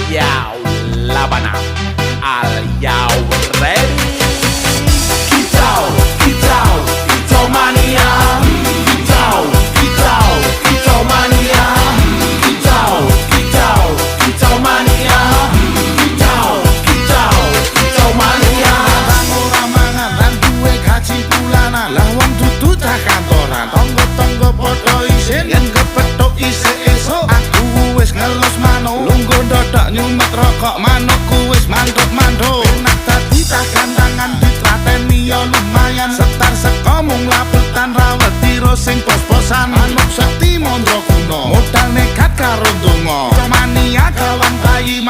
Yo, Labana, are you ready? Kitau, kitau, kitau mania. Kitau, kitau, kitau mania. Kitau, kitau, kitau mania. Kitau, kitau, kitau mania. Bang ora mangan lan duwe gaji bulanan, lah wong dudu cah kantoran. Tonggo-tonggo padha isin yen kepethuk isih esuk. Aku wis ngelos manuk, lungguh ndodok nyumet rokok manukku wis manduk-manduk. Enak dadi cah gandangan ditrateni ya lumayan. Setar seko mung lapetan rawet tiro sing pos-posan. Manuk sekti mondro kuno, modal nekat karo donga. Mania kawan bayi